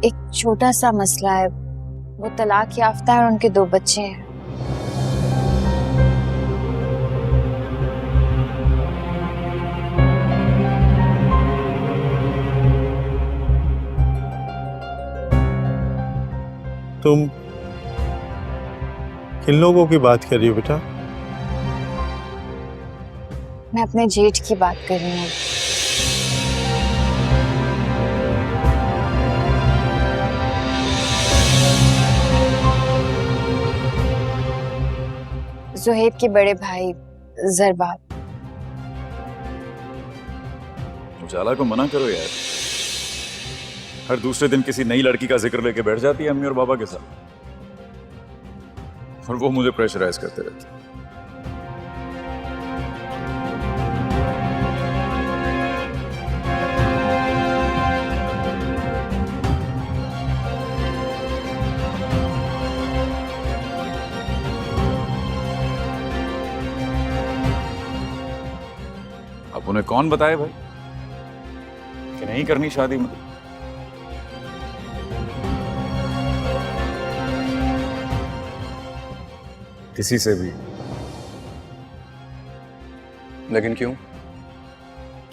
एक छोटा सा मसला है, वो तलाक याफ्ता है और उनके 2 बच्चे हैं। तुम किन लोगों की बात कर रही हो बेटा? मैं अपने जेठ की बात कर रही हूँ। ज़ुहैब के बड़े भाई ज़रबाब। उजाला को मना करो यार, हर दूसरे दिन किसी नई लड़की का जिक्र लेके बैठ जाती है अम्मी और बाबा के साथ, और वो मुझे प्रेशराइज करते रहते हैं। अब उन्हें कौन बताए भाई कि नहीं करनी शादी में? किसी से भी। लेकिन क्यों?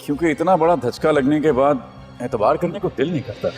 क्योंकि इतना बड़ा धचका लगने के बाद एतबार करने को दिल नहीं करता।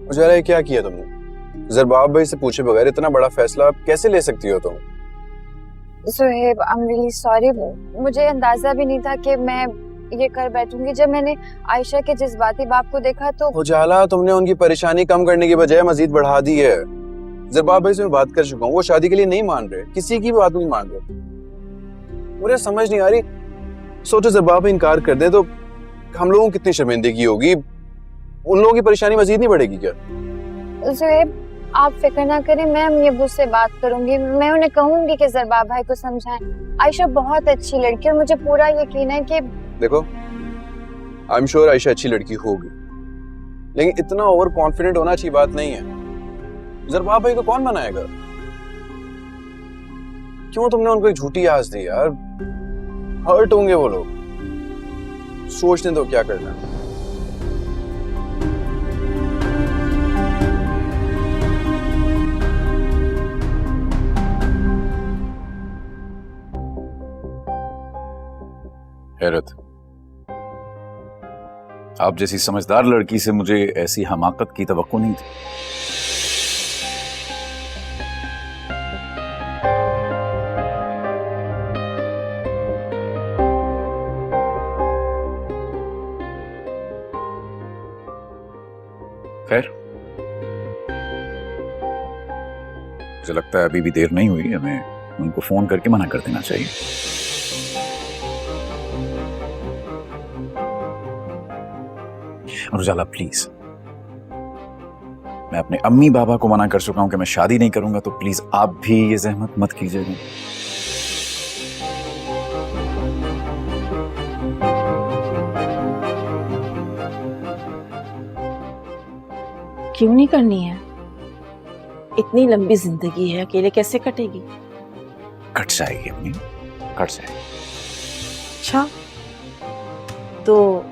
उजाला, ये क्या किया तुमने? ज़रबाब भाई से पूछे बगैर इतना बड़ा फैसला आप कैसे ले सकती हो तुम? Zuhaib, I am really sorry. मुझे अंदाजा भी नहीं था कि मैं ये कर बैठूंगी। जब मैंने आयशा के जज्बाती बाप को देखा तो उजाला, तुमने उनकी परेशानी कम करने की बजाय मजीद बढ़ा दी है। ज़रबाब भाई से मैं बात कर चुका हूँ, वो शादी के लिए नहीं मान रहे, किसी की बात नहीं मान रहे। मुझे समझ नहीं आ रही, सोचो ज़रबाब भाई इनकार कर दे तो हम लोगों की कितनी शर्मिंदगी होगी, उन लोगों की परेशानी मजीद नहीं बढ़ेगी क्या? ज़ुहैब, आप फिक्र ना करें, मैं अम्मी अब्बू से बात करूंगी। मैं उन्हें कहूंगी कि ज़रबाब भाई को समझाएं। आयशा बहुत अच्छी लड़की है और मुझे पूरा यकीन है कि देखो, आई एम श्योर आयशा अच्छी लड़की होगी, लेकिन इतना ओवर कॉन्फिडेंट होना अच्छी बात नहीं है। ज़रबाब भाई को कौन मनाएगा? क्यों तुमने उनको एक झूठी आस दी यार? हर्ट होंगे वो लोग, सोचने दो क्या करना है। हैरत, आप जैसी समझदार लड़की से मुझे ऐसी हमाकत की तवक्को नहीं थी। खैर, मुझे लगता है अभी भी देर नहीं हुई, हमें उनको फोन करके मना कर देना चाहिए। और उजाला प्लीज, मैं अपने अम्मी बाबा को मना कर चुका हूं कि मैं शादी नहीं करूंगा, तो प्लीज आप भी ये जहमत मत कीजिएगा। क्यों नहीं करनी है? इतनी लंबी जिंदगी है, अकेले कैसे कटेगी? कट जाएगी अम्मी, कट जाएगी। अच्छा, तो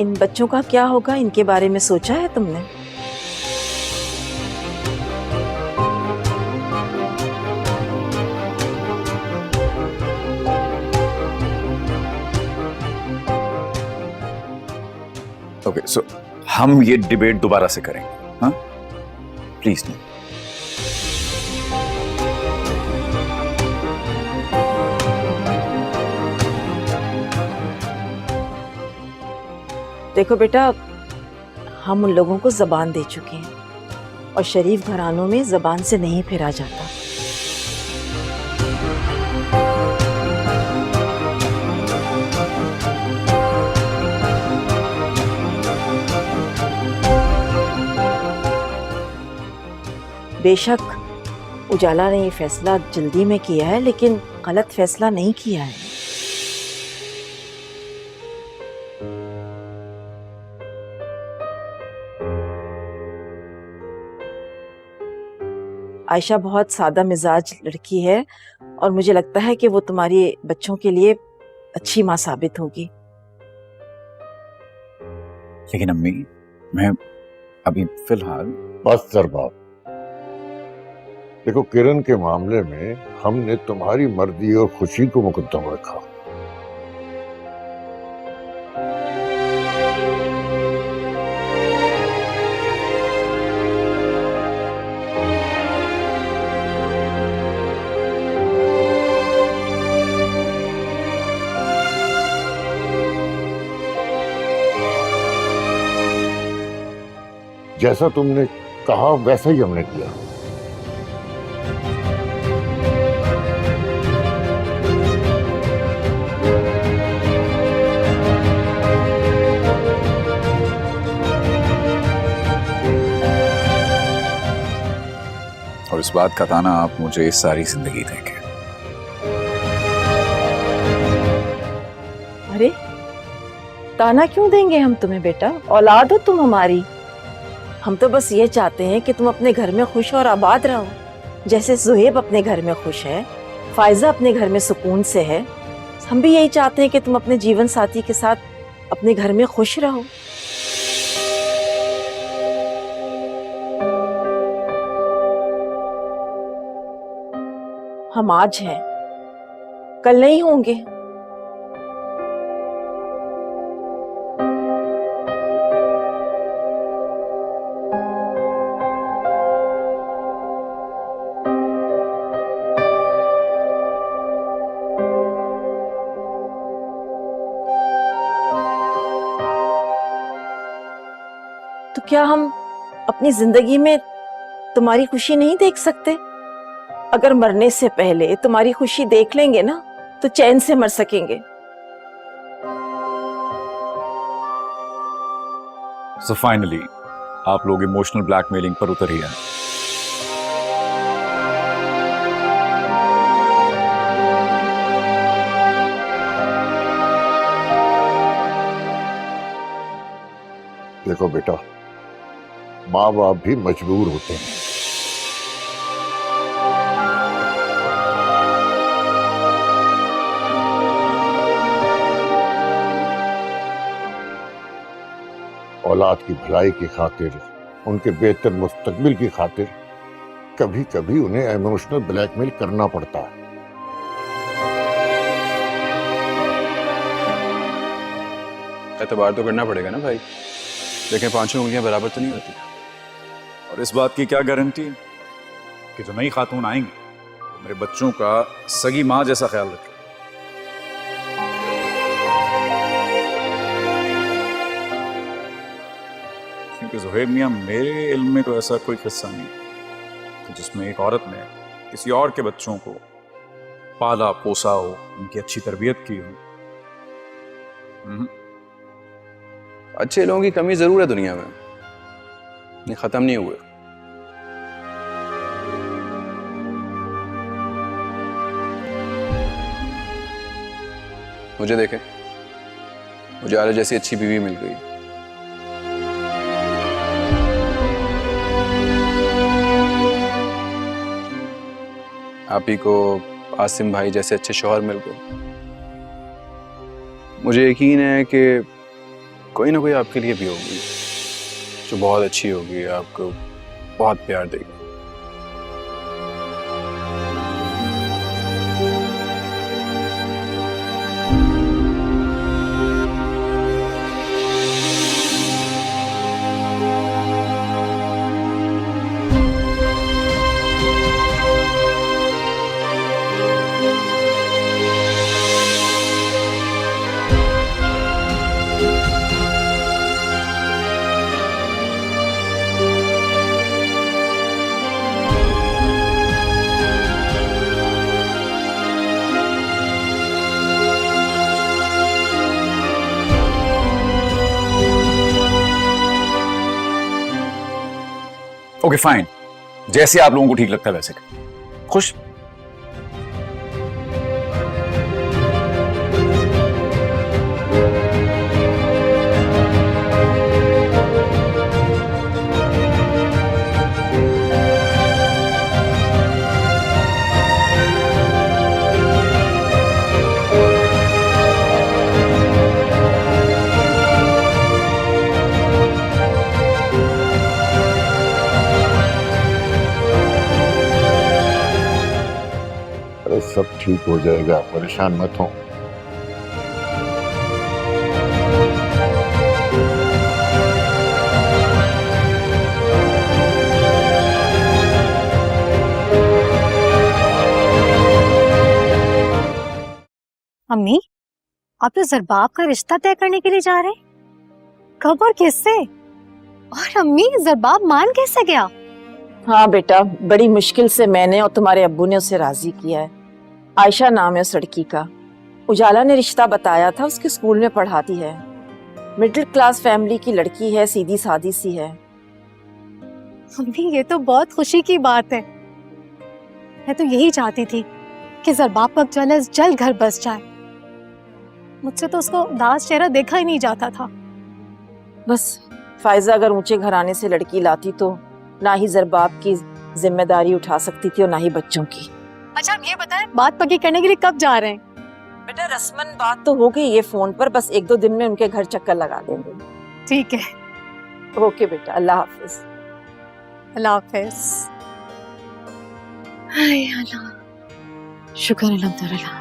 इन बच्चों का क्या होगा, इनके बारे में सोचा है तुमने? ओके, सो हम ये डिबेट दोबारा से करेंगे, हाँ? प्लीज नहीं। देखो बेटा, हम उन लोगों को जबान दे चुके हैं और शरीफ घरानों में जबान से नहीं फिरा जाता। बेशक उजाला ने ये फैसला जल्दी में किया है, लेकिन गलत फैसला नहीं किया है। आयशा बहुत सादा मिजाज लड़की है और मुझे लगता है कि वो तुम्हारे बच्चों के लिए अच्छी माँ साबित होगी। लेकिन अम्मी, मैं अभी फिलहाल बस सरबाब, देखो किरण के मामले में हमने तुम्हारी मर्जी और खुशी को मुकद्दम रखा। जैसा तुमने कहा वैसा ही हमने किया। और इस बात का ताना आप मुझे सारी जिंदगी देंगे। अरे ताना क्यों देंगे हम तुम्हें बेटा, औलाद हो तुम हमारी। हम तो बस ये चाहते हैं कि तुम अपने घर में खुश और आबाद रहो, जैसे सुहेब अपने घर में खुश है, फायजा अपने घर में सुकून से है। हम भी यही चाहते हैं कि तुम अपने जीवन साथी के साथ अपने घर में खुश रहो। हम आज हैं, कल नहीं होंगे। तो क्या हम अपनी जिंदगी में तुम्हारी खुशी नहीं देख सकते? अगर मरने से पहले तुम्हारी खुशी देख लेंगे ना, तो चैन से मर सकेंगे। सो फाइनली आप लोग इमोशनल ब्लैकमेलिंग पर उतर ही आए। देखो बेटा, माँ बाप भी मजबूर होते हैं। औलाद की भलाई की खातिर, उनके बेहतर मुस्तकबिल की खातिर कभी कभी उन्हें इमोशनल ब्लैकमेल करना पड़ता है। एतबार तो करना पड़ेगा ना भाई, देखें पांचों उंगलियां बराबर तो नहीं होती। और इस बात की क्या गारंटी कि जो नई खातून आएंगी तो मेरे बच्चों का सगी माँ जैसा ख्याल रखें। क्योंकि ज़ुहैब मियाँ, मेरे इल्म में तो ऐसा कोई किस्सा नहीं कि जिसमें एक औरत ने किसी और के बच्चों को पाला पोसा हो, उनकी अच्छी तरबियत की हो। अच्छे लोगों की कमी जरूर है दुनिया में, ये खत्म नहीं हुए। मुझे देखें, मुझे आले जैसी अच्छी बीवी मिल गई। आप ही को आसिम भाई जैसे अच्छे शौहर मिल गए। मुझे यकीन है कि कोई ना कोई आपके लिए भी होगी जो बहुत अच्छी होगी, आपको बहुत प्यार देगी। ओके फाइन, जैसे आप लोगों को ठीक लगता है वैसे। खुश? अरे सब ठीक हो जाएगा, परेशान मत हो। अम्मी, आप तो जरबाब का रिश्ता तय करने के लिए जा रहे हैं? कब और किससे? और अम्मी, जरबाब मान कैसे गया? हाँ बेटा, बड़ी मुश्किल से मैंने और तुम्हारे अब्बू ने उसे राजी किया है। आयशा नाम है उस लड़की का। उजाला ने रिश्ता बताया था, उसके स्कूल में पढ़ाती है। मिडिल क्लास फैमिली की लड़की है, सीधी सादी सी है। अम्मी, ये तो बहुत खुशी की बात है। मैं तो यही चाहती थी कि जरबाब का जलस जल्द घर बस जाए। मुझसे तो उसको उदास चेहरा देखा ही नहीं जाता था। बस फायजा अगर ऊंचे घराने से लड़की लाती तो ना ही जरबाब की जिम्मेदारी उठा सकती थी और ना ही बच्चों की। अच्छा, आप ये बताएं, बात पक्की करने के लिए कब जा रहे हैं? बेटा रस्मन बात तो हो गई ये फोन पर, बस 1-2 दिन में उनके घर चक्कर लगा देंगे। ठीक है, ओके बेटा, अल्लाह हाफिज। अल्लाह हाफिज। हाय अल्लाह, शुक्र अल्हम्दुलिल्लाह।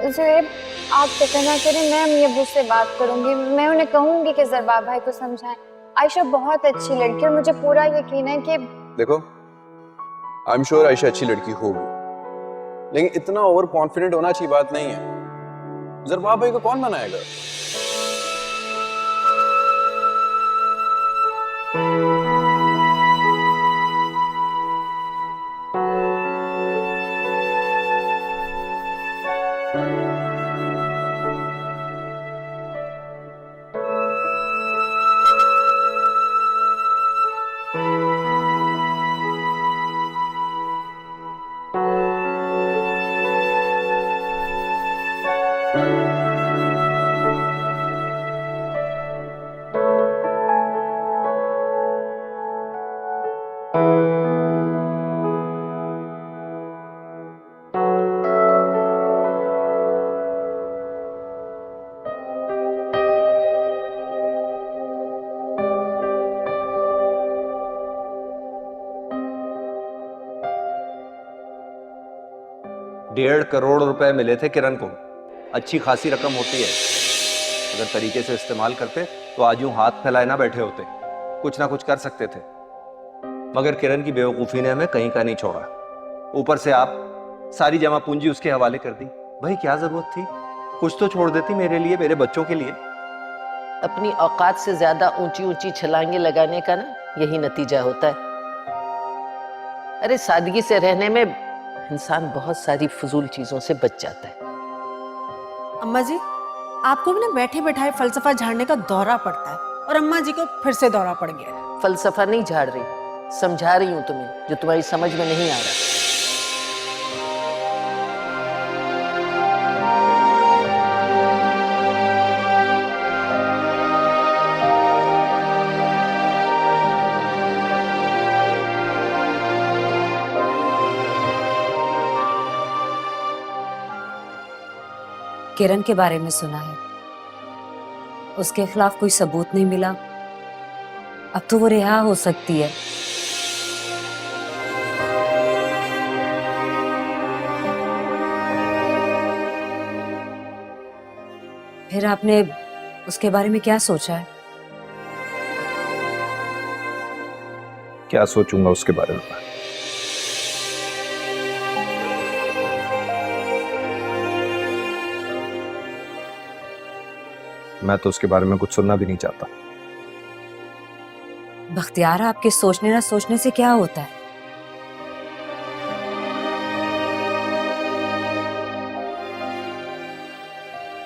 ज़ुएब, आप फिक्र ना करें, मैं अम्मी अब्बू से बात करूंगी। मैं उन्हें कहूंगी कि ज़रबाब भाई को समझाएं। आयशा बहुत अच्छी लड़की है और मुझे पूरा यकीन है कि देखो, आई एम श्योर आयशा अच्छी लड़की होगी, लेकिन इतना ओवर कॉन्फिडेंट होना अच्छी बात नहीं है। ज़रबाब भाई को कौन मनाएगा? ₹1.5 करोड़ मिले थे किरण को। अच्छी खासी रकम होती है। अगर तरीके से इस्तेमाल करते तो आज यूं हाथ फैलाए ना बैठे होते, कुछ ना कुछ कर सकते थे। मगर किरण की बेवकूफ़ी ने हमें कहीं का नहीं छोड़ा। ऊपर से आप सारी जमा पूंजी उसके हवाले कर दी। भाई क्या जरूरत थी? कुछ तो छोड़ देती मेरे लिए, मेरे बच्चों के लिए। अपनी औकात से ज्यादा ऊंची ऊंची छलांगे लगाने का ना यही नतीजा होता है। अरे सादगी से रहने में इंसान बहुत सारी फजूल चीजों से बच जाता है। अम्मा जी, आपको भी ना बैठे बैठाए फलसफा झाड़ने का दौरा पड़ता है, और अम्मा जी को फिर से दौरा पड़ गया है। फलसफा नहीं झाड़ रही, समझा रही हूं तुम्हें जो तुम्हारी समझ में नहीं आ रहा। किरण के बारे में सुना है, उसके खिलाफ कोई सबूत नहीं मिला, अब तो वो रिहा हो सकती है। फिर आपने उसके बारे में क्या सोचा है? क्या सोचूंगा उसके बारे में? मैं तो उसके बारे में कुछ सुनना भी नहीं चाहता। बख्तियार, आपके सोचने ना सोचने से क्या होता है?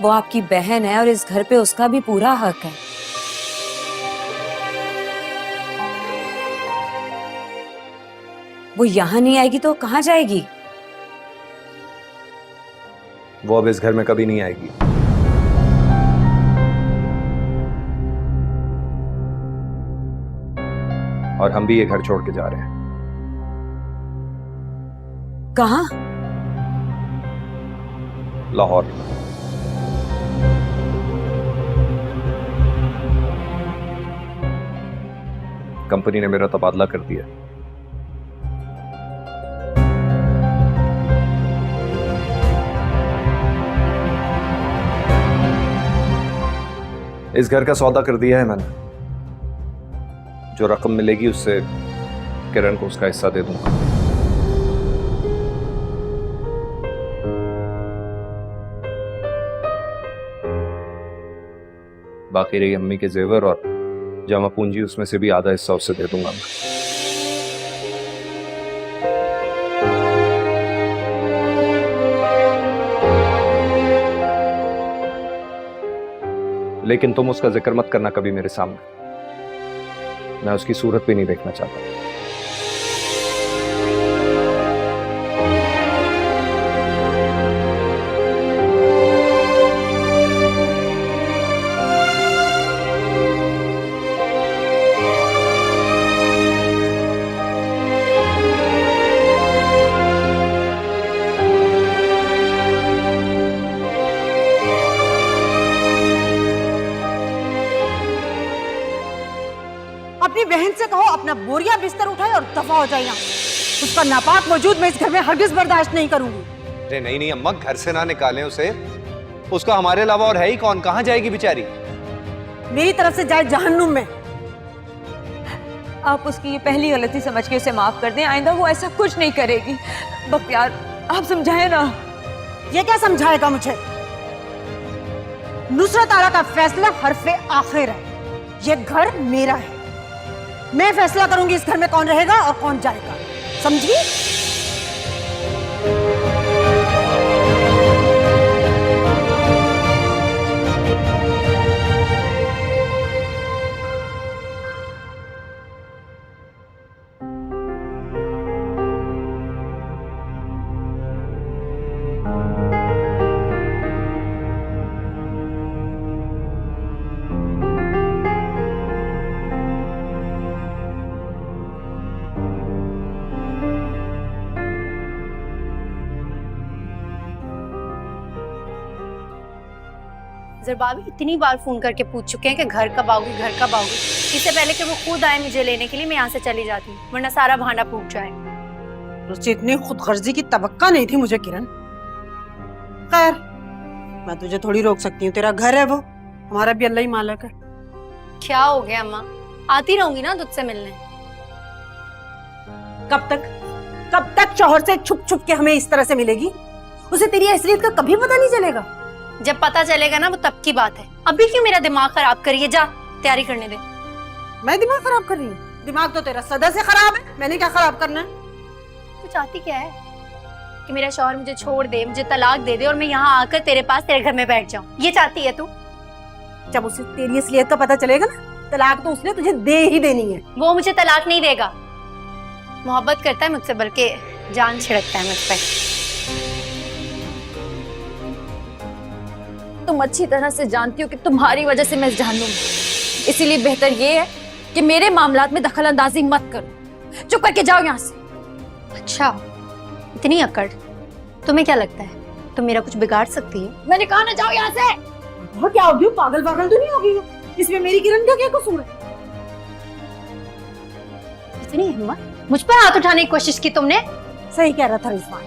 वो आपकी बहन है और इस घर पे उसका भी पूरा हक है। वो यहां नहीं आएगी तो कहां जाएगी? वो अब इस घर में कभी नहीं आएगी। और हम भी ये घर छोड़ के जा रहे हैं। कहां? लाहौर। कंपनी ने मेरा तबादला कर दिया। इस घर का सौदा कर दिया है मैंने। जो रकम मिलेगी उससे किरण को उसका हिस्सा दे दूंगा। बाकी रही अम्मी के जेवर और जमा पूंजी, उसमें से भी आधा हिस्सा उससे दे दूंगा मैं। लेकिन तुम उसका जिक्र मत करना कभी मेरे सामने। मैं उसकी सूरत भी नहीं देखना चाहता। अपनी बहन से कहो अपना बोरिया बिस्तर उठाए और दफा हो जाए यहाँ। उसका नापाक वजूद मैं इस घर में हरगिज बर्दाश्त नहीं करूंगी। अरे नहीं नहीं अम्मा, घर से ना निकालें उसे। उसका हमारे अलावा और है ही कौन? कहाँ जाएगी बेचारी? मेरी तरफ से जाए जहन्नुम में। आप उसकी ये पहली गलती समझ के उसे माफ कर दें, आइंदा वो ऐसा कुछ नहीं करेगी। बख्तियार, आप समझाएं ना। ये क्या समझाएगा मुझे? नुसरत आला का फैसला हरफे आखिर है। ये घर मेरा है, मैं फैसला करूंगी इस घर में कौन रहेगा और कौन जाएगा, समझी? ज़रबाबी इतनी बार फोन करके पूछ चुके हैं कि घर कब आओगी, घर कब आओगी। इससे पहले कि वो खुद आए मुझे लेने के लिए, मैं यहाँ से चली जाती हूँ, वरना सारा भांडा फूट जाए। तुझसे इतनी खुदगर्जी की तवक्का नहीं थी मुझे किरण। खैर, मैं तुझे थोड़ी रोक सकती हूँ, तेरा घर है वो, हमारा भी अल्लाह ही मालिक है। क्या हो गया अम्मा, आती रहूंगी ना तुझसे मिलने। कब तक शौहर से छुप छुप के हमें इस तरह से मिलेगी? उसे तेरी असलियत का कभी पता नहीं चलेगा। जब पता चलेगा ना वो तब की बात है, अभी क्यों मेरा दिमाग खराब करिए? जा तैयारी करने दे। मैं दिमाग खराब कर रही हूँ? दिमाग तो तेरा सदा से खराब है, मैंने क्या खराब करना है? तू चाहती क्या है? कि मेरा शौहर मुझे छोड़ दे, मुझे तलाक दे दे और मैं यहाँ आकर तेरे पास तेरे घर में बैठ जाऊँ, ये चाहती है तू? जब उसे तेरी असलियत का पता चलेगा ना, तलाक तो उसने तुझे दे ही देनी है। वो मुझे तलाक नहीं देगा। मोहब्बत करता है मुझसे, बल्कि जान छिड़कता है मुझ पर। तुम अच्छी तरह से जानती हो कि तुम्हारी वजह से मैं जहन्नुम हूं। इसीलिए बेहतर ये है कि मेरे मामलात में दखल अंदाजी मत करो, चुप करके जाओ यहाँ से। अच्छा, इतनी अकड़? तुम्हें क्या लगता है तुम मेरा कुछ बिगाड़ सकती है? मैंने कहा ना, जाओ यहाँ से। वो क्या होगी? पागल पागल तो नहीं होगी? इसमें मेरी किरण का क्या कसूर है? इतनी हिम्मत, मुझ पर हाथ उठाने की कोशिश की तुमने? सही कह रहा था रिजवान,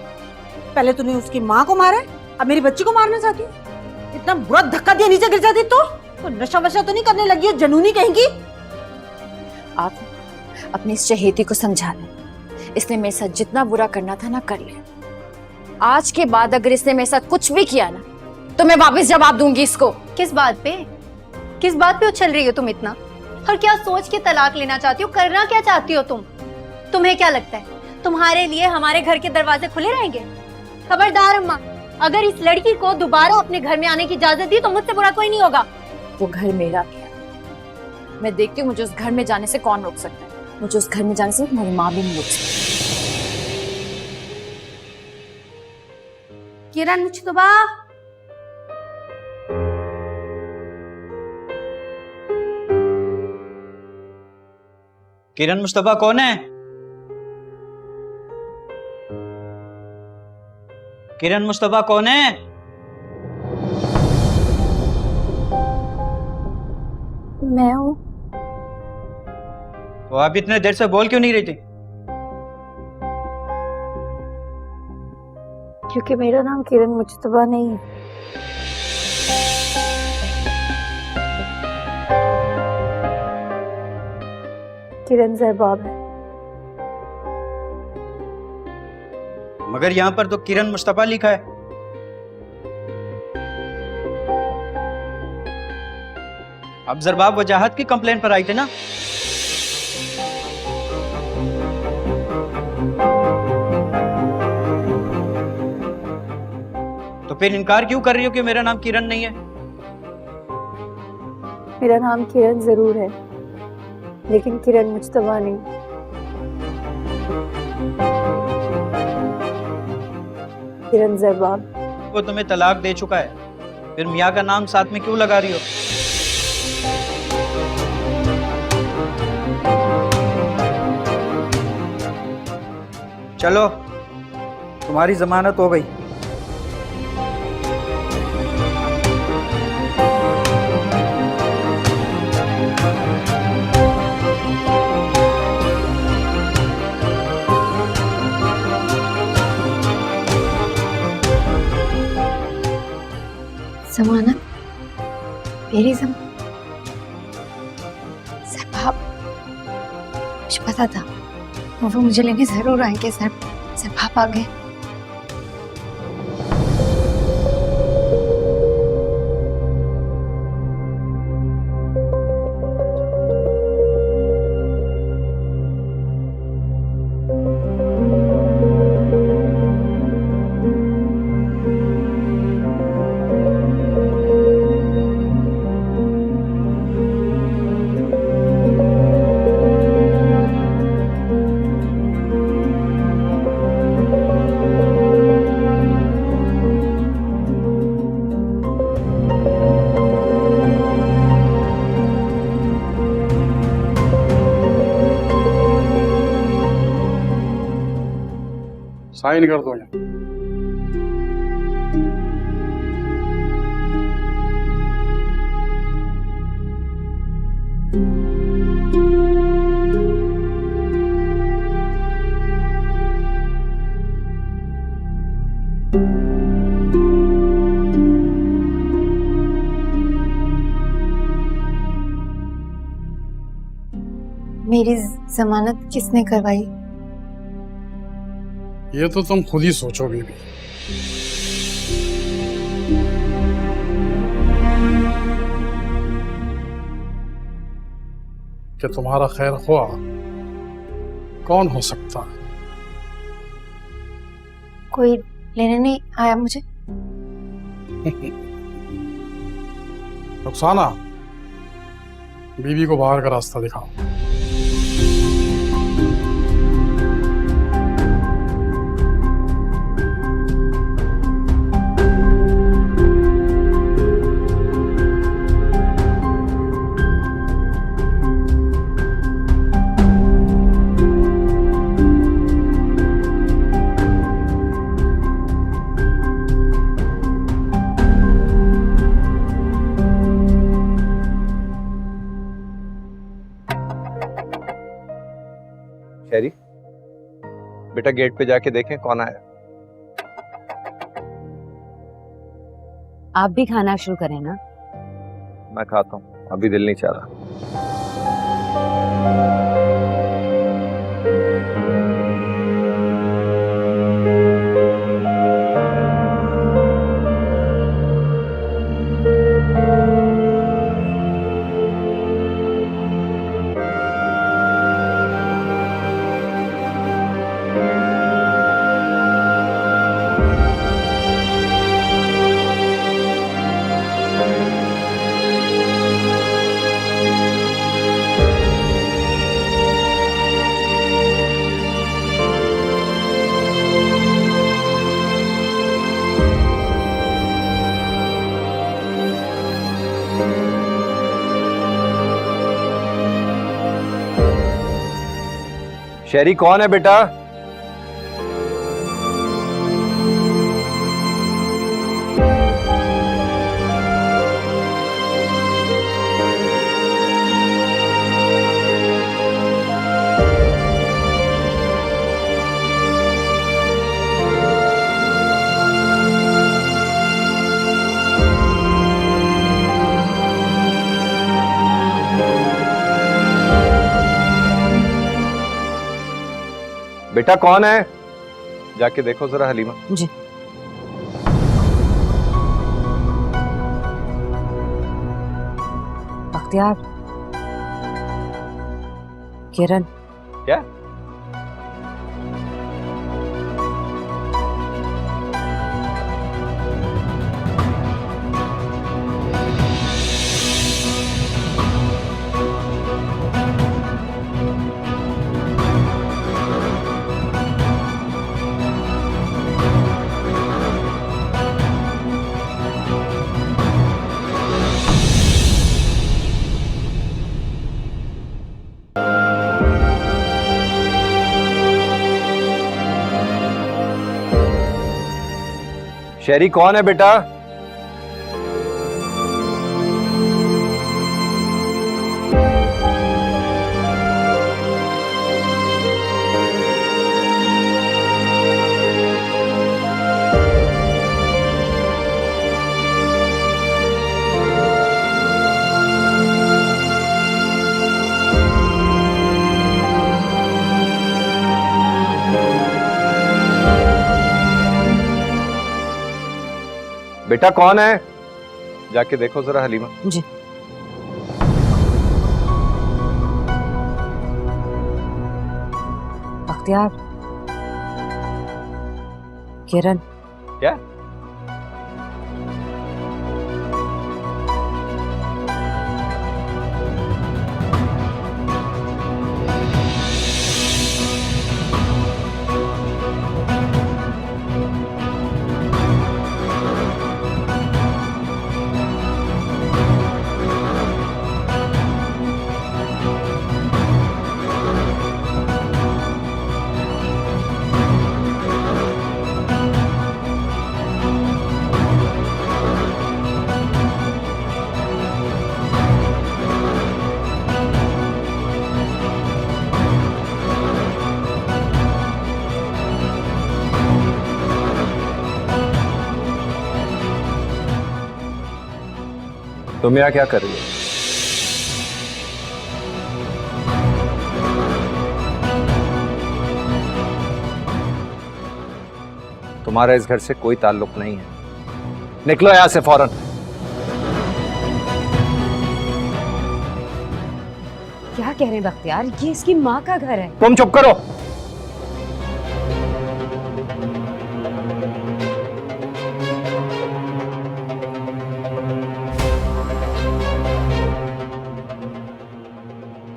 पहले तूने उसकी माँ को मारा, अब मेरी बच्ची को मारना चाहती है। इतना बुरा धक्का दिया नीचे गिर जाती तो नशा वशा तो नहीं करने लगी हो जनूनी कहेंगी? आप अपनी इस चहेती को समझा लें, इसने मेरे साथ जितना बुरा करना था ना कर लिया। आज के बाद अगर इसने मेरे साथ कुछ भी किया ना तो मैं वापस जवाब दूंगी इसको। किस बात पे उछल रही हो तुम इतना? और क्या सोच के तलाक लेना चाहती हो? करना क्या चाहती हो तुम? तुम्हें क्या लगता है तुम्हारे लिए हमारे घर के दरवाजे खुले रहेंगे? खबरदार अम्मा, अगर इस लड़की को दोबारा अपने घर में आने की इजाजत दी तो मुझसे बुरा कोई नहीं होगा। वो घर मेरा क्या, मैं देखती हूँ मुझे उस घर में जाने से कौन रोक सकता है। मुझे उस घर में जाने से मेरी माँ भी नहीं रोक सकती। किरण मुश्तबा, किरण मुस्तफा कौन है? किरण मुस्तफा कौन है? मैं हूँ। तो आप इतने देर से बोल क्यों नहीं रही थी? क्योंकि मेरा नाम किरण मुश्तबा नहीं है। किरण ज़रबाब है। मगर यहाँ पर तो किरण मुस्तफा लिखा है। अब ज़रबाब वजाहत की कंप्लेन पर आई थे ना? तो फिर इनकार क्यों कर रही हो कि मेरा नाम किरण नहीं है? मेरा नाम किरण जरूर है, लेकिन किरण मुश्तबा नहीं। किरण ज़रबाब। वो तुम्हें तलाक दे चुका है, फिर मियाँ का नाम साथ में क्यों लगा रही हो? चलो, तुम्हारी जमानत हो गई। जमानत, मेरी साहब, मुझे पता था वो मुझे लेने जरूर आएंगे सर। आप आ गए। साइन कर दो यहाँ। मेरी जमानत किसने करवाई? ये तो तुम खुद ही सोचो बीबी। कि तुम्हारा खैर ख्वाह कौन हो सकता है? कोई लेने नहीं आया मुझे। रुखसाना, बीबी को बाहर का रास्ता दिखाओ। शहरी, बेटा गेट पे जाके देखें कौन आया। आप भी खाना शुरू करें ना। मैं खाता हूँ, अभी दिल नहीं चाह रहा। शहरी कौन है बेटा? बेटा कौन है? जाके देखो जरा हलीमा। जी। बख्तियार, किरण। क्या? शहरी कौन है बेटा? बेटा कौन है? जाके देखो जरा हलीमा। जी। बख्तियार, किरण। क्या? तुम यहाँ क्या कर रही हो? तुम्हारा इस घर से कोई ताल्लुक नहीं है, निकलो यहाँ से फौरन। क्या कह रहे हैं बख्तियार, ये इसकी माँ का घर है। तुम चुप करो।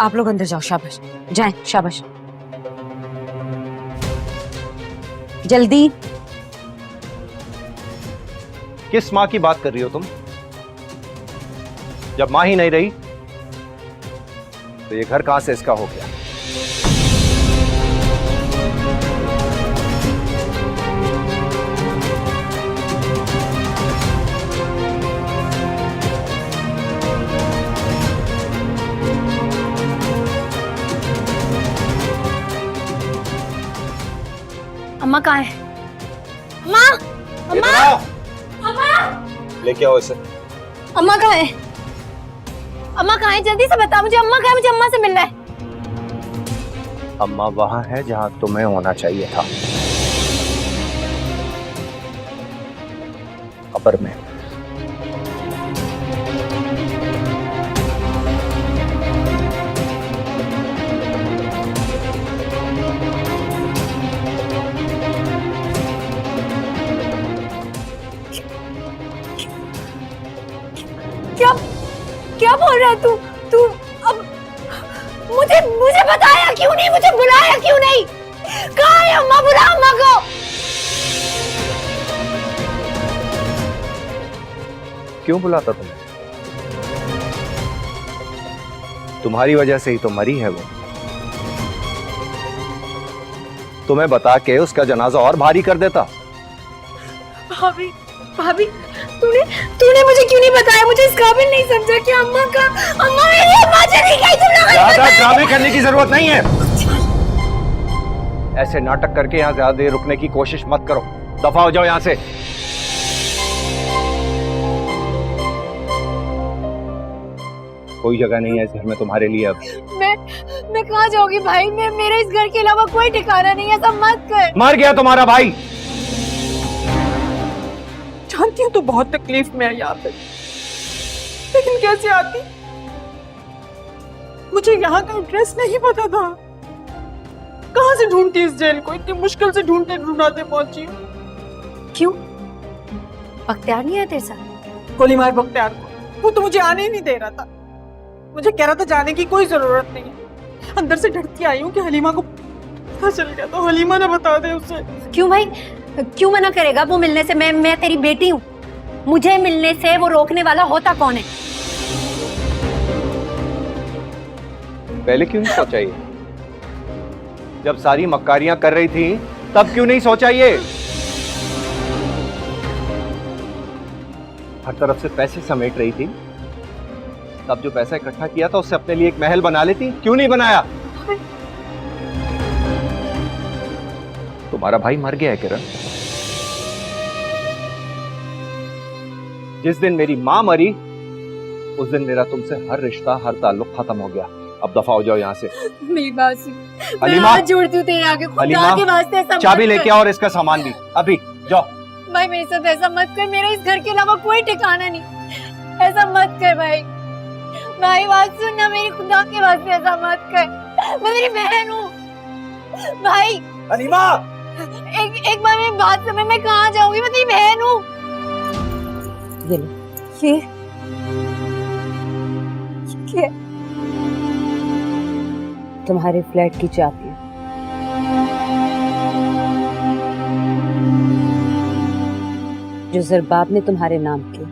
आप लोग अंदर जाओ, शाबाश, जाएं, शाबाश, जल्दी। किस माँ की बात कर रही हो तुम? जब माँ ही नहीं रही तो ये घर कहां से इसका हो गया? अम्मा कहाँ है? अम्मा, अम्मा, अम्मा, लेके आओ इसे। अम्मा कहाँ है? अम्मा कहाँ है? जल्दी से बता मुझे, अम्मा कहाँ है? मुझे अम्मा से मिलना है। अम्मा वहां है जहां तुम्हें होना चाहिए था, कब्र में। क्या क्या बोल रहा है तू? तू अब मुझे मुझे बताया क्यों नहीं? मुझे बुलाया क्यों नहीं? कहाँ है अम्मा? बुला अम्मा को। क्यों बुलाता तुम्हें? तुम्हारी वजह से ही तो मरी है वो। तुम्हें बता के उसका जनाजा और भारी कर देता। भाभी, भाभी, तूने मुझे क्यों नहीं बताया? मुझे इस काबिल नहीं समझा कि अम्मा मेरी अम्मा चली गई। तुम लोग ज्यादा ड्रामे करने की जरूरत नहीं है। ऐसे नाटक करके यहाँ ज्यादा देर रुकने की कोशिश मत करो। दफा हो जाओ यहाँ से। कोई जगह नहीं है इस घर में तुम्हारे लिए अब। मैं कहाँ जाऊंगी भाई? मेरे इस घर के अलावा कोई ठिकाना नहीं है। सब मत कर। मर गया तुम्हारा भाई। जानती हूँ तो बहुत तकलीफ में है यहाँ पे, लेकिन कैसे आती? मुझे यहाँ का एड्रेस नहीं पता था। कहाँ से ढूंढती इस जेल को? इतनी मुश्किल से ढूंढते ढूंढाते पहुंची हूँ। क्यों? बख्तियार नहीं है तेरे साथ? गोली मार बख्तियार को। वो तो मुझे आने ही नहीं दे रहा था। मुझे कह रहा था जाने की कोई जरूरत नहीं है। अंदर से डरती आई हूँ कि हलीमा को पता चल गया तो हलीमा ना बता दे उसे। क्यों भाई? क्यों मना करेगा वो मिलने से? मैं तेरी बेटी हूँ। मुझे मिलने से वो रोकने वाला होता कौन है? पहले क्यों नहीं सोचा ये? जब सारी मक्कारियां कर रही थी तब क्यों नहीं सोचा ये? हर तरफ से पैसे समेट रही थी, तब जो पैसा इकट्ठा किया था उससे अपने लिए एक महल बना लेती। क्यों नहीं बनाया? तुम्हारा भाई मर गया है किरण। जिस दिन मेरी मां मरी उस दिन मेरा तुमसे हर रिश्ता, हर ताल्लुक खत्म हो गया। अब दफा हो जाओ यहाँ से। मेरी बात सुन। हलीमा, मैं हाथ जोड़ती हूँ तेरे आगे, खुदा के वास्ते। चाबी लेके आओ और इसका सामान भी। अभी जाओ। भाई मेरे साथ ऐसा मत कर, मेरा इस घर के अलावा कोई ठिकाना नहीं। ऐसा मत कर भाई। भाई बात सुन ना, मेरी खुदा के वास्ते ऐसा मत कर। मैं तेरी बहन हूँ भाई। अलीमा, एक बार मेरी बात समझ, मैं कहाँ जाऊंगी? मैं तेरी बहन हूँ। ये लो, ये क्या? तुम्हारे फ्लैट की चाबी। जो जरबाब ने तुम्हारे नाम की,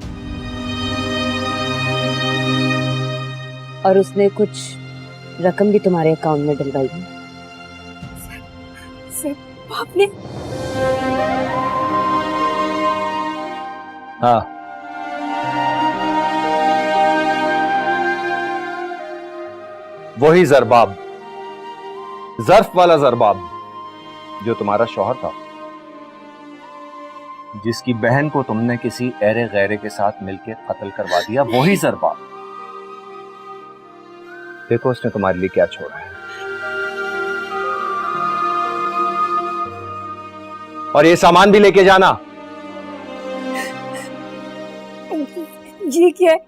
और उसने कुछ रकम भी तुम्हारे अकाउंट में डलवाई है। बाप ने? हाँ, वही जरबाब, जर्फ वाला जरबाब जो तुम्हारा शौहर था, जिसकी बहन को तुमने किसी ऐरे गैरे के साथ मिलकर कत्ल करवा दिया, वही जरबाब। देखो उसने तुम्हारे लिए क्या छोड़ा है। और ये सामान भी लेके जाना। ये क्या है?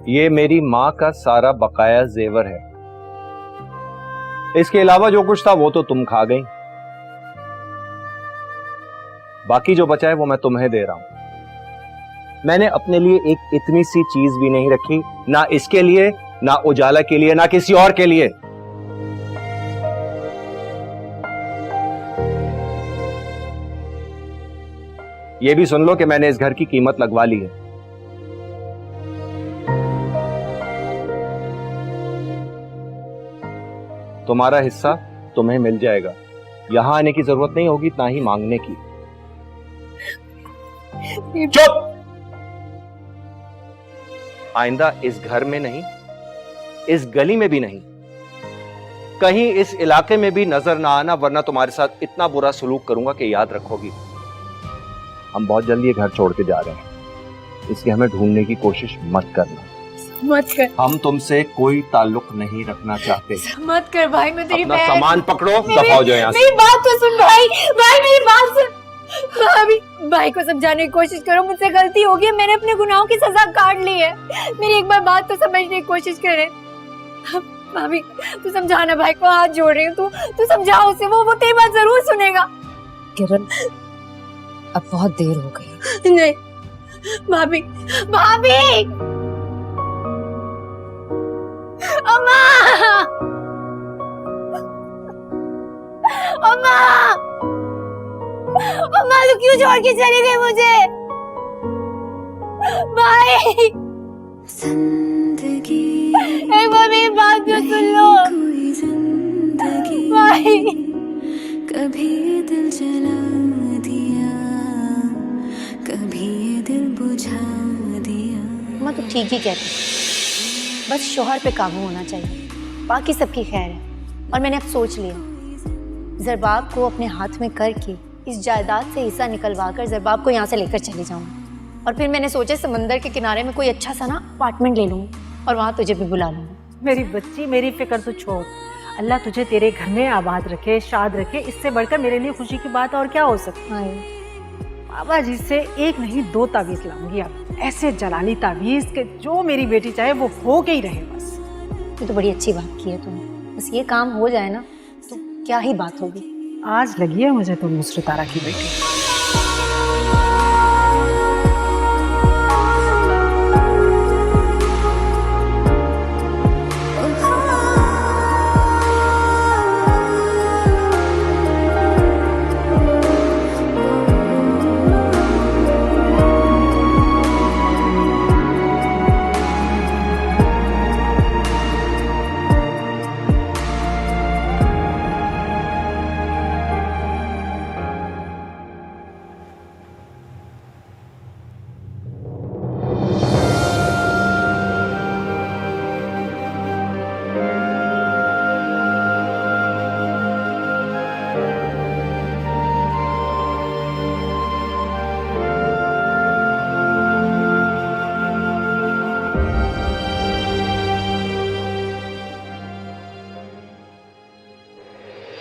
ये मेरी माँ का सारा बकाया जेवर है। इसके अलावा जो कुछ था वो तो तुम खा गई। बाकी जो बचा है वो मैं तुम्हें दे रहा हूं। मैंने अपने लिए एक इतनी सी चीज भी नहीं रखी, ना इसके लिए, ना उजाला के लिए, ना किसी और के लिए। ये भी सुन लो कि मैंने इस घर की कीमत लगवा ली है। तुम्हारा हिस्सा तुम्हें मिल जाएगा। यहां आने की जरूरत नहीं होगी, ना ही मांगने की। चुप! आइंदा इस घर में नहीं, इस गली में भी नहीं, कहीं इस इलाके में भी नजर ना आना, वरना तुम्हारे साथ इतना बुरा सलूक करूंगा कि याद रखोगी। हम बहुत जल्दी ये घर छोड़ के जा रहे हैं, इसलिए हमें ढूंढने की कोशिश मत करना। मत कर। हम तुमसे कोई ताल्लुक नहीं रखना चाहते। मत कर भाई, मैं तेरी अपना बहन। सामान पकड़ो, दफा हो जाओ यहाँ से। मेरी बात तो सुन भाई, भाई मेरी बात सुन। भाभी, भाई को समझाने की कोशिश करो, मुझसे गलती हो गई, मैंने अपने गुनाहों की सजा काट ली है। मेरी एक बार बात तो समझने की कोशिश करे। भाभी तू समझाना, भाई को हाथ जोड़ रही हूँ, तू समझा उसे, वो तेरी बात जरूर सुनेगा। किरण, अब बहुत देर हो गई। नहीं भाभी, भाभी, अम्मा, अम्मा, अम्मा तू क्यों छोड़ के चली गई मुझे? भाई एक बार मेरी बात तो सुन लो भाई। कभी दिल जला दिया, कभी दिल बुझा दिया। मैं तो ठीक ही कहती, बस शोहर पे काबू होना चाहिए, बाकी सबकी खैर है। और मैंने अब सोच लिया, जरबाब को अपने हाथ में करके इस जायदाद से हिस्सा निकलवा कर जरबाब को यहाँ से लेकर चले जाऊंगी। और फिर मैंने सोचा समंदर के किनारे में कोई अच्छा सा ना अपार्टमेंट ले लूंगी और वहाँ तुझे भी बुला लूंगी। मेरी बच्ची, मेरी फिक्र तो छोड़। अल्लाह तुझे तेरे घर में आबाद रखे, शाद रखे। इससे बढ़कर मेरे लिए खुशी की बात और क्या हो सकती है? बाबा जी से एक नहीं 2 तावीज लाऊंगी अब, ऐसे जलाली तावीज के जो मेरी बेटी चाहे वो हो के ही रहे बस। ये तो बड़ी अच्छी बात की है तुमने, बस ये काम हो जाए ना तो क्या ही बात होगी। आज लगी है मुझे तो नुसरत आरा की बेटी।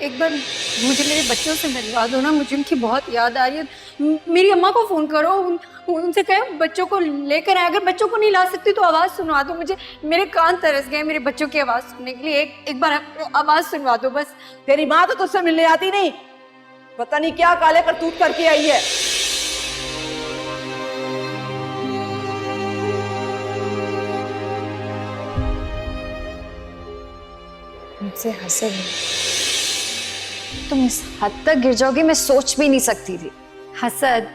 एक बार मुझे मेरे बच्चों से मिलवा दो ना, मुझे उनकी बहुत याद आ रही है। मेरी अम्मा को फोन करो, उनसे कहो बच्चों को लेकर आए। अगर बच्चों को नहीं ला सकती तो आवाज सुनवा दो मुझे, मेरे कान तरस गए मेरे बच्चों की आवाज सुनने के लिए। एक बार आवाज सुनवा दो बस। तेरी माँ तो तुझसे मिलने आती नहीं, पता नहीं क्या काले करतूत करके आई है। मुझसे हंसे तुम इस हद तक गिर जाओगी मैं सोच भी नहीं सकती थी। हसद,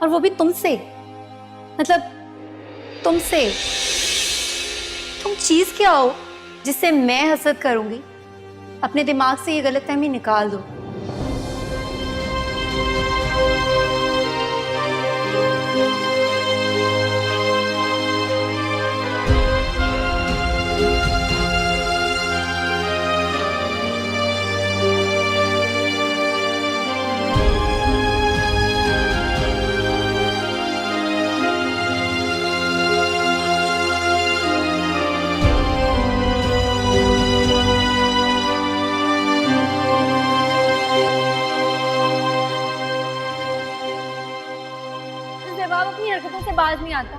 और वो भी तुमसे, मतलब तुमसे। तुम चीज क्या हो जिससे मैं हसद करूंगी? अपने दिमाग से ये गलतफहमी निकाल दो। से बाज नहीं आता।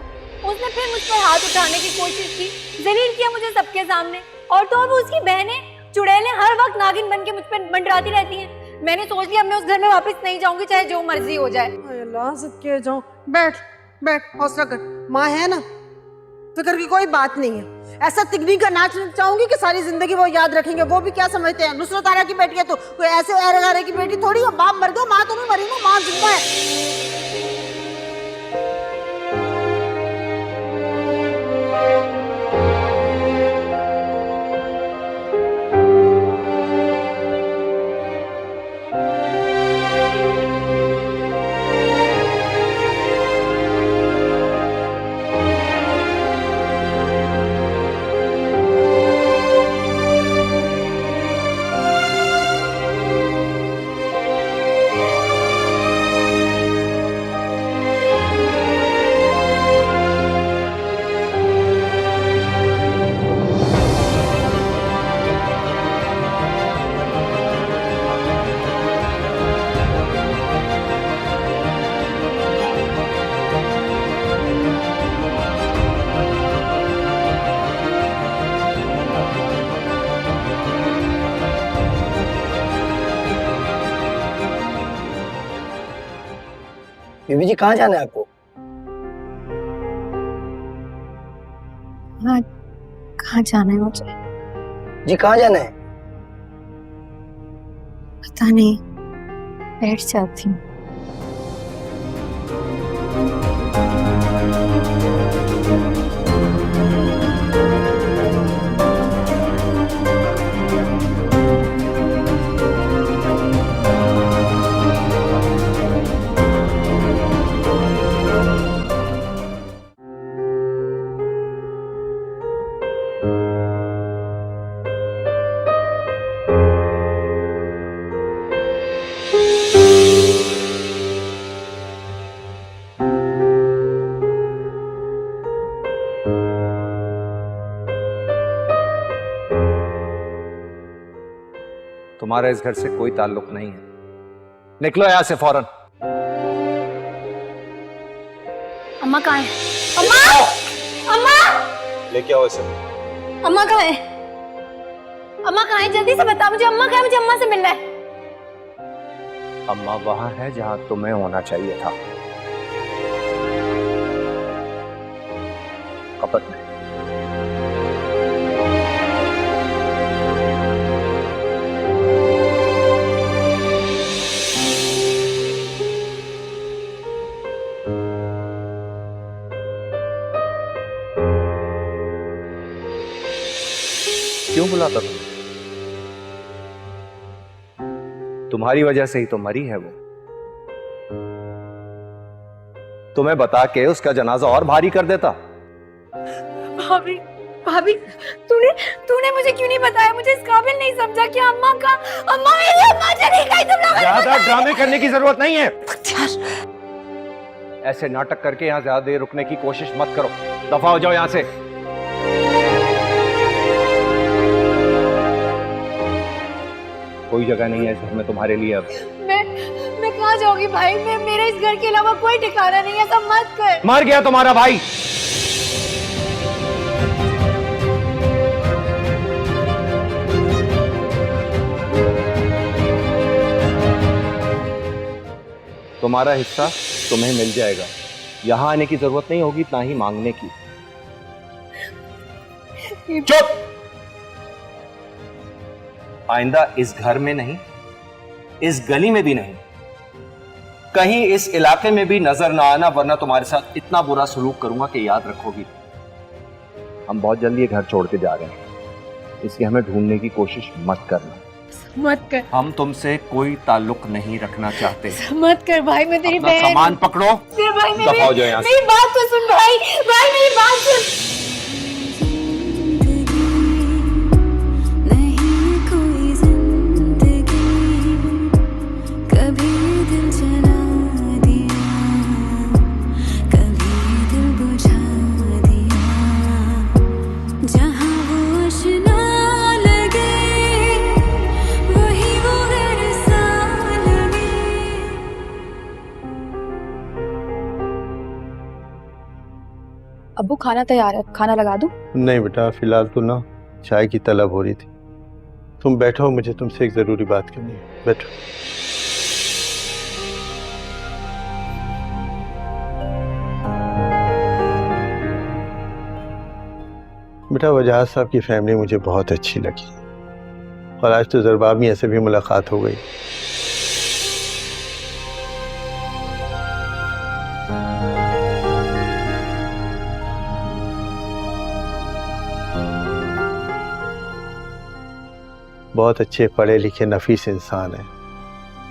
उसने फिर मुझ पर हाथ उठाने की कोशिश की, जलील किया मुझे सबके सामने। और तो और वो उसकी बहनें चुड़ैलें हर वक्त नागिन बन के मुझ पर मंडराती रहती हैं। मैंने सोच लिया अब मैं उस घर में वापस नहीं जाऊंगी, चाहे जो मर्जी हो जाए। अल्लाह सदके जाऊं। बैठ बैठ, हौसला कर, माँ है ना, फिक्र की कोई बात नहीं है। ऐसा तिगनी का नाच चाहूंगी कि सारी जिंदगी वो याद रखेंगे। वो भी क्या समझते हैं, नुसरत आरा की बेटी है तो कोई ऐसे ऐरे की बेटी थोड़ी है। बाप मर गया, माँ तो नहीं मरी ना, माँ जिंदा है। बीबी जी कहाँ जाना है आपको? हाँ, कहाँ जाना है मुझे? जी कहाँ जाना है? पता नहीं, बैठ जाती हूँ। तुम्हारा इस घर से कोई ताल्लुक नहीं है, निकलो यहाँ से फौरन। अम्मा कहाँ है? अम्मा! अम्मा! लेके आओ इसे। अम्मा कहाँ है? अम्मा कहाँ है? जल्दी से बता मुझे, अम्मा कहाँ है? मुझे अम्मा से मिलना है। अम्मा वहां है जहां तुम्हें होना चाहिए था, कपट में। क्यों बुलाता तुम्हें? तुम्हारी वजह से ही तो मरी है वो। तुम्हें बता के उसका जनाजा और भारी कर देता। भाभी, भाभी, तूने मुझे क्यों नहीं बताया? मुझे इस काबिल नहीं समझा कि अम्मा मेरी अम्मा चली गई। तुम लोग ज्यादा ड्रामे करने की जरूरत नहीं है। ऐसे नाटक करके यहाँ ज्यादा देर रुकने की कोशिश मत करो, दफा हो जाओ यहाँ से। कोई जगह नहीं है इस घर में तुम्हारे लिए अब। मैं कहाँ जाऊंगी भाई? मेरे इस घर के अलावा कोई ठिकाना नहीं है, ऐसा मत कर। मर गया तुम्हारा भाई। तुम्हारा हिस्सा तुम्हें मिल जाएगा, यहां आने की जरूरत नहीं होगी, ना ही मांगने की। चुप! आइंदा इस घर में नहीं, इस गली में भी नहीं, कहीं इस इलाके में भी नजर ना आना, वरना तुम्हारे साथ इतना बुरा सलूक करूंगा कि याद रखोगी। हम बहुत जल्दी ये घर छोड़ के जा रहे हैं, इसलिए हमें ढूंढने की कोशिश मत करना। मत कर। हम तुमसे कोई ताल्लुक नहीं रखना चाहते। मत कर भाई, मैं तेरी अपना बहन। सामान पकड़ो, दफा हो जाओ यहाँ से। मेरी बात तो सुन भाई, भाई मेरी बात सुन। नहीं कोई जिंदगी, कभी दिल जला दिया, कभी दिल बुझा दिया, जहाँ वो आशना लगे वही वो हर साल लगे। अब्बू खाना तैयार है, खाना लगा दूं? नहीं बेटा, फिलहाल तो ना चाय की तलब हो रही थी। तुम बैठो, मुझे तुमसे एक जरूरी बात करनी है। बैठो। बेटा, वजाहत साहब की फैमिली मुझे बहुत अच्छी लगी और आज तो जरबाब मियां से भी मुलाकात हो गई। बहुत अच्छे पढ़े लिखे नफीस इंसान है,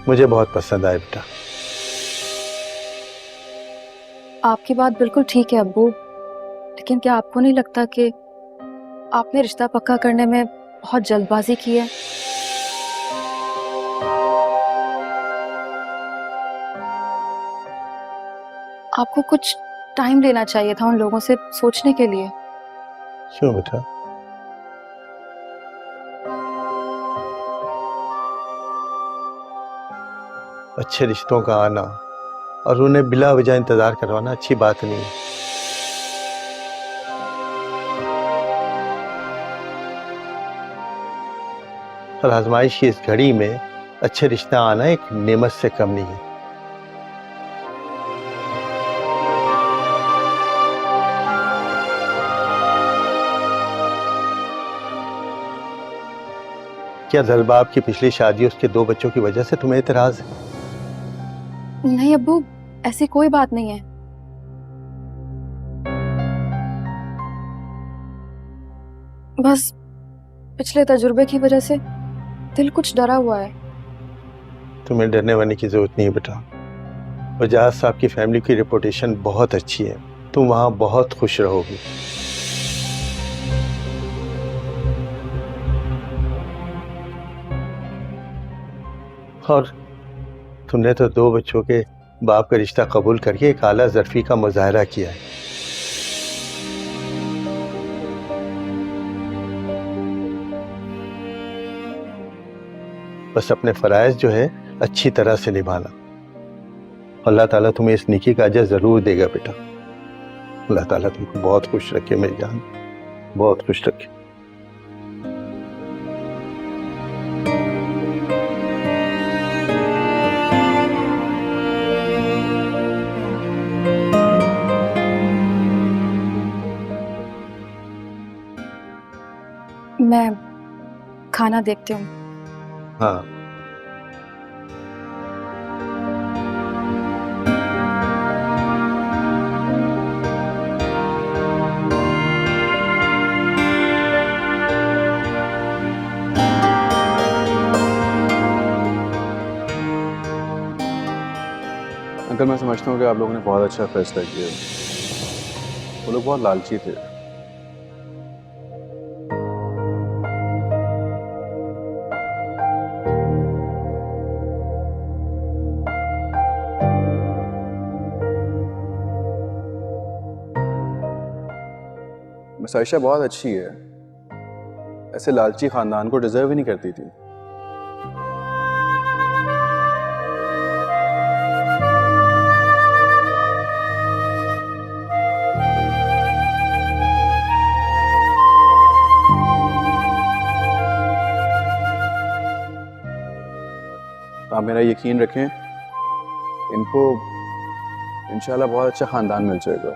मुझे बहुत पसंद आए बेटा। आपकी बात बिल्कुल ठीक है अब्बू, लेकिन क्या आपको नहीं लगता कि आपने रिश्ता पक्का करने में बहुत जल्दबाजी की है? आपको कुछ टाइम लेना चाहिए था उन लोगों से सोचने के लिए। क्यों बेटा? अच्छे रिश्तों का आना और उन्हें बिला वजह इंतजार करवाना अच्छी बात नहीं है। और आजमाइश की इस घड़ी में अच्छे रिश्ता आना एक नेमत से कम नहीं है। क्या जरबाब की पिछली शादी उसके 2 बच्चों की वजह से तुम्हें इतराज है? नहीं अब्बू, ऐसी कोई बात नहीं है। बस पिछले तजुर्बे की वजह से दिल कुछ डरा हुआ है। तुम्हें डरने वाने की जरूरत नहीं है बेटा। वजाहत साहब की फैमिली की रेपुटेशन बहुत अच्छी है, तुम वहां बहुत खुश रहोगी। और तुमने तो 2 बच्चों के बाप का रिश्ता कबूल करके एक आला ज़र्फी का मुजाहरा किया है। बस अपने फराइज जो है अच्छी तरह से निभाना। अल्लाह ताला तुम्हें इस नेकी का अजर जरूर देगा बेटा। अल्लाह ताला तुमको बहुत खुश रखे मेरी जान, बहुत खुश रखे। मैं खाना देखती हूँ। हाँ, अंकल मैं समझता हूँ कि आप लोगों ने बहुत अच्छा फैसला किया। वो लोग बहुत लालची थे। साइशा बहुत अच्छी है, ऐसे लालची खानदान को डिजर्व ही नहीं करती थी। आप मेरा यकीन रखें, इनको इंशाल्लाह बहुत अच्छा खानदान मिल जाएगा।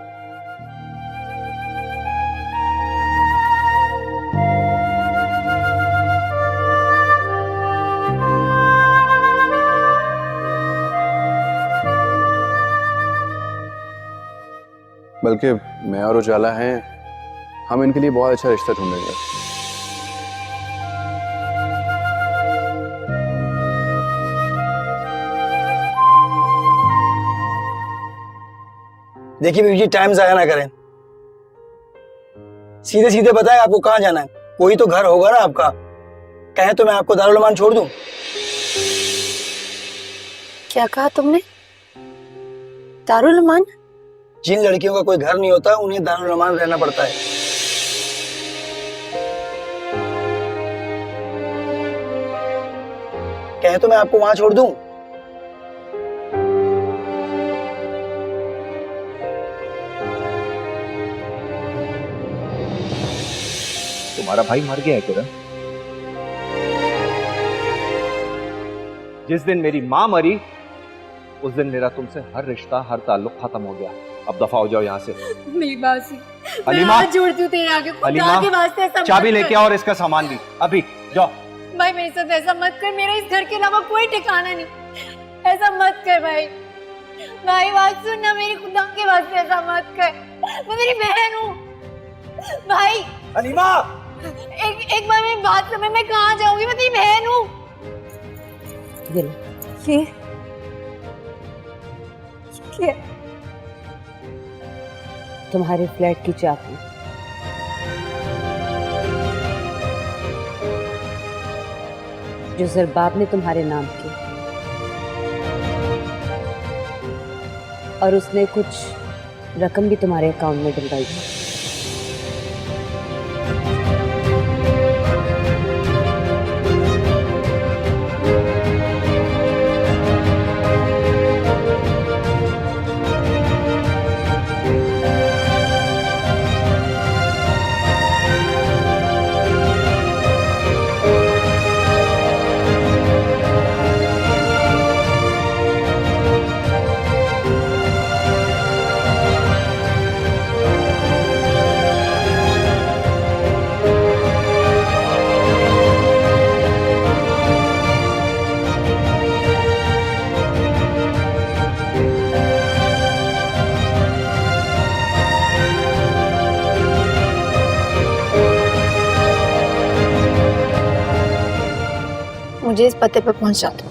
बल्कि मैं और उजाला हैं, हम इनके लिए बहुत अच्छा रिश्ता ढूंढेंगे। देखिए बीबी जी, टाइम जाया ना करें, सीधे सीधे बताएं आपको कहाँ जाना है। कोई तो घर होगा ना आपका, कहें तो मैं आपको दारुल अमान छोड़ दूं। क्या कहा तुमने? दारुल अमान? जिन लड़कियों का कोई घर नहीं होता उन्हें दारुल अमान रहना पड़ता है। कहें तो मैं आपको वहां छोड़ दूं। तुम्हारा भाई मर गया है किरण। जिस दिन मेरी मां मरी उस दिन मेरा तुमसे हर रिश्ता, हर ताल्लुक खत्म हो गया। अब दफा हो जाओ यहाँ से। मेरी बासी, अलीमा, मैं हाथ जोड़ती हूँ तेरे आगे, खुदा अलीमा, के वास्ते ऐसा मत चाबी लेके कर। आओ और इसका सामान भी अभी जाओ। भाई मेरे साथ ऐसा मत कर, मेरा इस घर के अलावा कोई ठिकाना नहीं, ऐसा मत कर भाई। भाई बात सुन ना मेरी, खुदा के वास्ते ऐसा मत कर, मैं तेरी बहन हूँ भाई। अलीमा, एक बार मेरी बात समझ, मैं कहाँ जाऊंगी, मैं तेरी बहन हूँ। ये क्या? तुम्हारे फ्लैट की चाबी। जो जरबाब ने तुम्हारे नाम की, और उसने कुछ रकम भी तुम्हारे अकाउंट में डलवाई है। मुझे इस पते पे पहुंचा दो।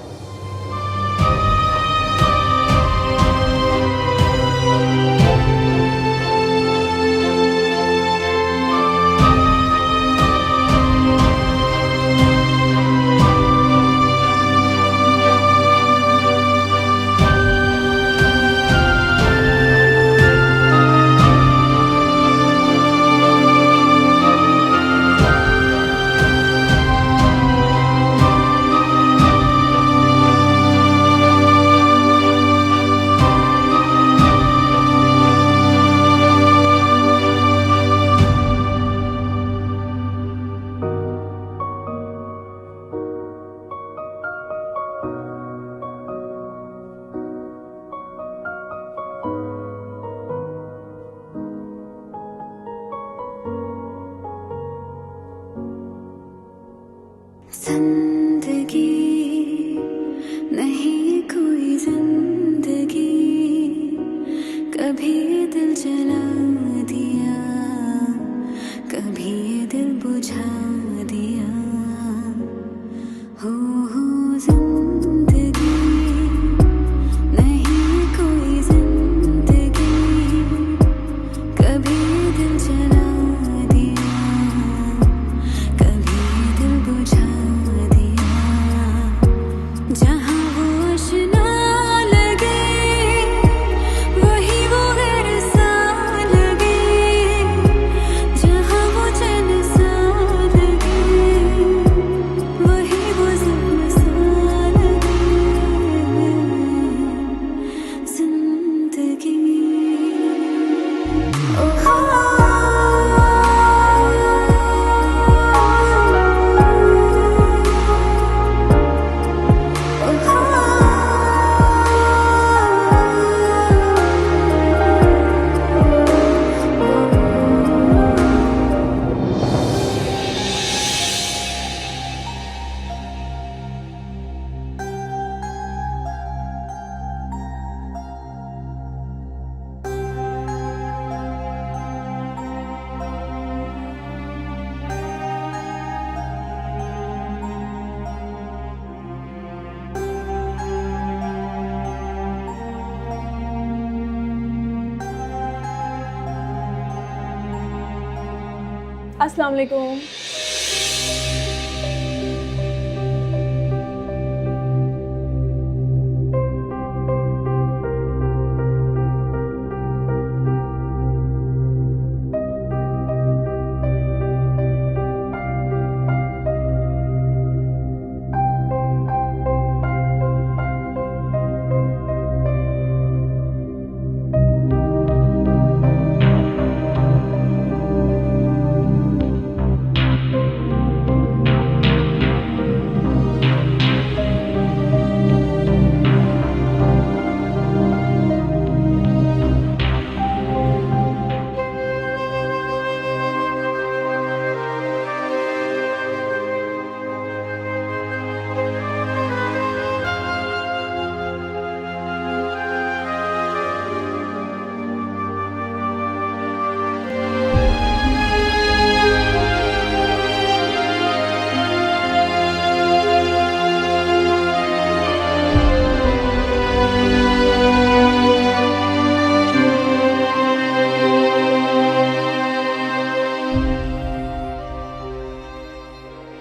अस्सलाम वालेकुम।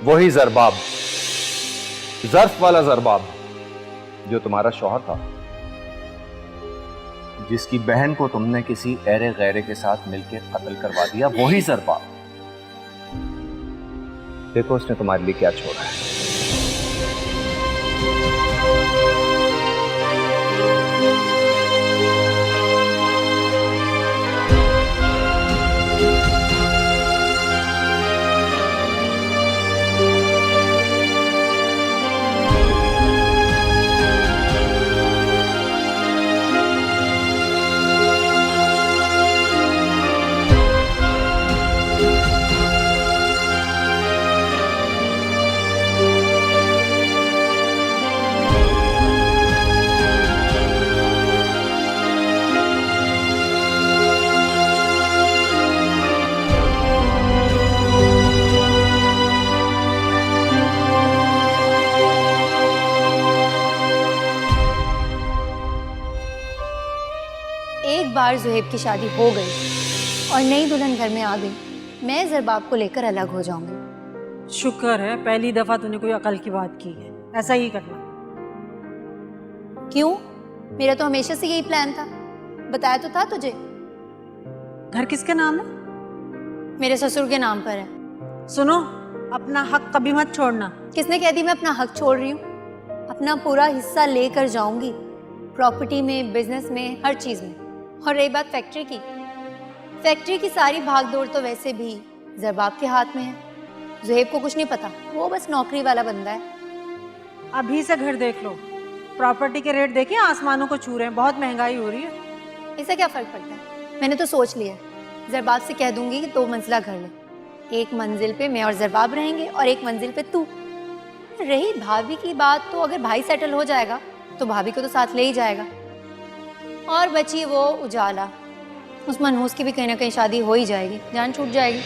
वही जरबाब, जर्फ वाला जरबाब जो तुम्हारा शौहर था, जिसकी बहन को तुमने किसी ऐरे गैरे के साथ मिलकर कत्ल करवा दिया, वही जरबाब। देखो उसने तुम्हारे लिए क्या छोड़ा है। एक बार जुहेब की शादी हो गई और नई दुल्हन घर में आ गई, मैं ज़रबाब को लेकर अलग हो जाऊंगी। शुक्र है पहली दफा तूने कोई अकल की बात की है, ऐसा ही करना। क्यों? मेरा तो हमेशा से यही प्लान था, बताया तो था तुझे। घर किसके नाम है? मेरे ससुर के नाम पर है। सुनो, अपना हक कभी मत छोड़ना। किसने कह दी मैं अपना हक छोड़ रही हूँ? अपना पूरा हिस्सा लेकर जाऊंगी, प्रॉपर्टी में, बिजनेस में, हर चीज में। और रही बात फैक्ट्री की, फैक्ट्री की सारी भागदौड़ तो वैसे भी ज़रबाब के हाथ में है। जुहेब को कुछ नहीं पता, वो बस नौकरी वाला बंदा है। अभी से घर देख लो, प्रॉपर्टी के रेट देखिए आसमानों को छू रहे हैं, बहुत महंगाई हो रही है। इससे क्या फर्क पड़ता है? मैंने तो सोच लिया है, ज़रबाब से कह दूंगी कि 2 मंजिला घर ले। एक मंजिल पे मैं और ज़रबाब रहेंगे और एक मंजिल पे तू। रही भाभी की बात, तो अगर भाई सेटल हो जाएगा तो भाभी को तो साथ ले ही जाएगा। और बची वो उजाला, उस मनहूस की भी कहीं ना कहीं शादी हो ही जाएगी, जान छूट जाएगी।